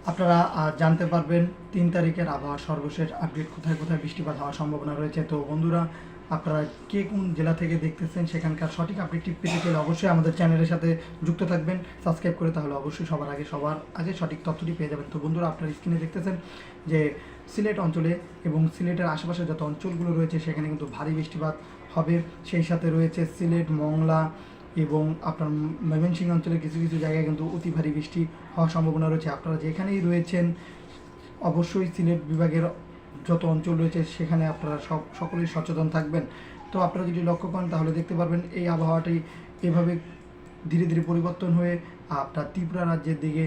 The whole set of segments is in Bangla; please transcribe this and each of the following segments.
আপনারা জানতে পারবেন ৩ তারিখের আবহাওয়ার সর্বশেষ আপডেট, কোথায় কোথায় বৃষ্টিপাত হওয়ার সম্ভাবনা রয়েছে। তো বন্ধুরা, আপনারা কে কোন জেলা থেকে দেখতেছেন সেখানকার সঠিক আপডেটটি পেতে গেলে অবশ্যই আমাদের চ্যানেলের সাথে যুক্ত থাকবেন, সাবস্ক্রাইব করে, তাহলে অবশ্যই সবার আগে সঠিক তথ্যটি পেয়ে যাবেন। তো বন্ধুরা, আপনারা স্ক্রিনে দেখতেছেন যে সিলেট অঞ্চলে এবং সিলেটের আশেপাশে যত অঞ্চলগুলো রয়েছে সেখানে কিন্তু ভারী বৃষ্টিপাত হবে। সেই সাথে রয়েছে সিলেট, মংলা এবং আপনার ময়মনসিংহ অঞ্চলের কিছু কিছু জায়গায় কিন্তু অতি ভারী বৃষ্টি হওয়ার সম্ভাবনা রয়েছে। আপনারা যেখানেই রয়েছেন অবশ্যই সিলেট বিভাগের যত অঞ্চল রয়েছে সেখানে আপনারা সকলেই সচেতন থাকবেন। তো আপনারা যদি লক্ষ্য করেন তাহলে দেখতে পারবেন এই আবহাওয়াটি এভাবে ধীরে ধীরে পরিবর্তন হয়ে আপনার ত্রিপুরা রাজ্যের দিকে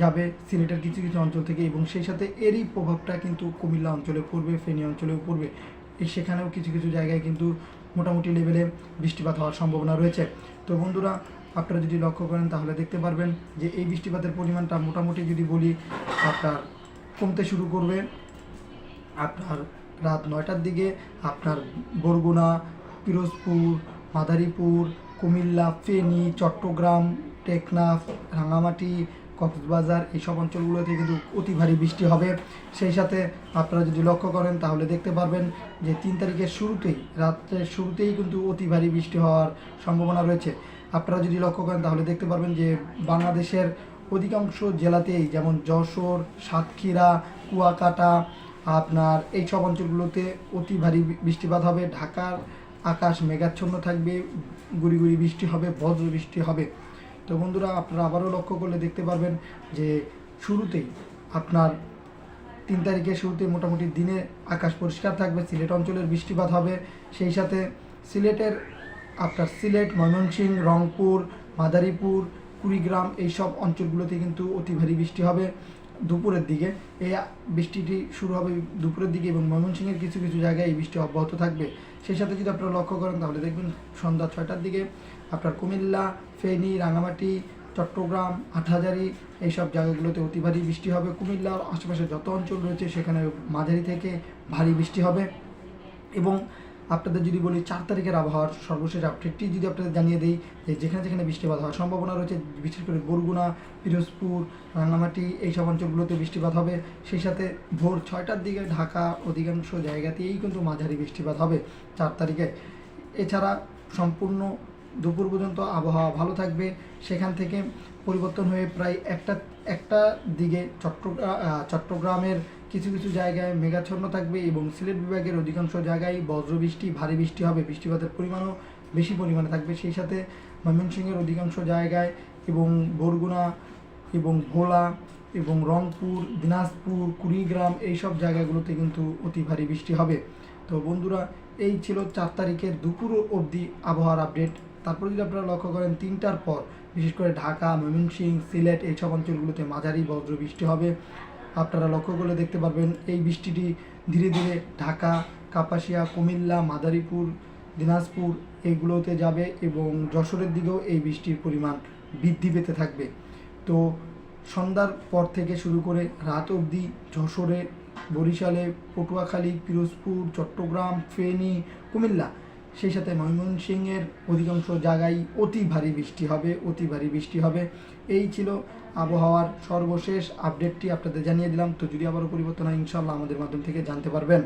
যাবে সিলেটের কিছু কিছু অঞ্চল থেকে, এবং সেই সাথে এরই প্রভাবটা কিন্তু কুমিল্লা অঞ্চলে পড়বে, ফেনী অঞ্চলেও পড়বে। সেখানেও কিছু কিছু জায়গায় কিন্তু মোটামুটি লেভেলে বৃষ্টিপাত হওয়ার সম্ভাবনা রয়েছে। তো বন্ধুরা, আপনারা যদি লক্ষ্য করেন তাহলে দেখতে পারবেন যে এই বৃষ্টিপাতের পরিমাণটা মোটামুটি যদি বলি আপনার কমতে শুরু করবে আপনার রাত 9টার দিকে। আপনার বরগুনা, পিরোজপুর, মাদারীপুর, কুমিল্লা, ফেনী, চট্টগ্রাম, টেকনাফ, রাঙামাটি, কক্সবাজার এইসব অঞ্চলগুলোতে কিন্তু অতি ভারী বৃষ্টি হবে। সেই সাথে আপনারা যদি লক্ষ্য করেন তাহলে দেখতে পারবেন যে 3 তারিখের শুরুতেই, রাত্রের শুরুতেই কিন্তু অতি ভারী বৃষ্টি হওয়ার সম্ভাবনা রয়েছে। আপনারা যদি লক্ষ্য করেন তাহলে দেখতে পারবেন যে বাংলাদেশের অধিকাংশ জেলাতেই, যেমন যশোর, সাতক্ষীরা, কুয়াকাটা, আপনার এই সব অঞ্চলগুলোতে অতি ভারী বৃষ্টিপাত হবে। ঢাকার আকাশ মেঘাচ্ছন্ন থাকবে, গুড়ি গুড়ি বৃষ্টি হবে, বজ্র বৃষ্টি হবে। তো বন্ধুরা, আপনারা আবারও লক্ষ্য করলে দেখতে পারবেন যে শুরুতেই আপনার 3 তারিখের শুরুতে মোটামুটি দিনে আকাশ পরিষ্কার থাকবে, সিলেট অঞ্চলের বৃষ্টিপাত হবে। সেই সাথে সিলেটের আপনার সিলেট, ময়মনসিংহ, রংপুর, মাদারীপুর, কুড়িগ্রাম এইসব অঞ্চলগুলোতে কিন্তু অতি ভারী বৃষ্টি হবে দুপুরের দিকে। এই বৃষ্টিটি শুরু হবে দুপুরের দিকে এবং ময়মনসিংহের কিছু কিছু জায়গায় এই বৃষ্টি অব্যাহত থাকবে। সেই সাথে যদি আপনারা লক্ষ্য করেন তাহলে দেখবেন সন্ধ্যা 6টার দিকে আপনার কুমিল্লা, ফেনী, রাঙামাটি, চট্টগ্রাম, হাটহাজারী এইসব জায়গাগুলোতে অতি ভারী বৃষ্টি হবে। কুমিল্লার আশেপাশে যত অঞ্চল রয়েছে সেখানে মাঝারি থেকে ভারী বৃষ্টি হবে। এবং আপনাদের যদি বলি 4 তারিখের আবহাওয়ার সর্বশেষ আপডেটটি যদি আপনাদের জানিয়ে দিই যে যেখানে যেখানে বৃষ্টিপাত হওয়ার সম্ভাবনা রয়েছে, বিশেষ করে বরগুনা, পিরোজপুর, রাঙামাটি এইসব অঞ্চলগুলোতে বৃষ্টিপাত হবে। সেই সাথে ভোর 6টার দিকে ঢাকা অধিকাংশ জায়গাতেই কিন্তু মাঝারি বৃষ্টিপাত হবে 4 তারিখে। এছাড়া সম্পূর্ণ দুপুর পর্যন্ত আবহাওয়া ভালো থাকবে। সেখান থেকে পরিবর্তন হয়ে প্রায় একটা দিকে চট্টগ্রামের কিছু কিছু জায়গায় মেঘাচ্ছন্ন থাকবে এবং সিলেট বিভাগের অধিকাংশ জায়গায় বজ্রবৃষ্টি, ভারী বৃষ্টি হবে, বৃষ্টিপাতের পরিমাণও বেশি পরিমাণে থাকবে। সেই সাথে ময়মনসিংহের অধিকাংশ জায়গায় এবং বরগুনা এবং ভোলা এবং রংপুর, দিনাজপুর, কুড়িগ্রাম এইসব জায়গাগুলোতে কিন্তু অতি ভারী বৃষ্টি হবে। তো বন্ধুরা, এই ছিল 4 তারিখের দুপুর অবধি আবহাওয়ার আপডেট। তারপর যদি আপনারা লক্ষ্য করেন 3টার পর বিশেষ করে ঢাকা, ময়মনসিংহ, সিলেট এইসব অঞ্চলগুলোতে মাঝারি বজ্র বৃষ্টি হবে। আপনারা লক্ষ্য করলে দেখতে পারবেন এই বৃষ্টিটি ধীরে ধীরে ঢাকা, কাপাসিয়া, কুমিল্লা, মাদারীপুর, দিনাজপুর এইগুলোতে যাবে এবং যশোরের দিকেও এই বৃষ্টির পরিমাণ বৃদ্ধি পেতে থাকবে। তো সন্ধ্যার পর থেকে শুরু করে রাত অবধি যশোরে, বরিশালে, পটুয়াখালী, পিরোজপুর, চট্টগ্রাম, ফেনী, কুমিল্লা সেই সাথে ময়মনসিংহের অধিকাংশ জায়গায় অতি ভারী বৃষ্টি হবে। এই ছিল আবহাওয়ার সর্বশেষ আপডেটটি আপনাদের জানিয়ে দিলাম। তো যদি আবারও পরিবর্তন হয় ইনশাআল্লাহ আমাদের মাধ্যম থেকে জানতে পারবেন।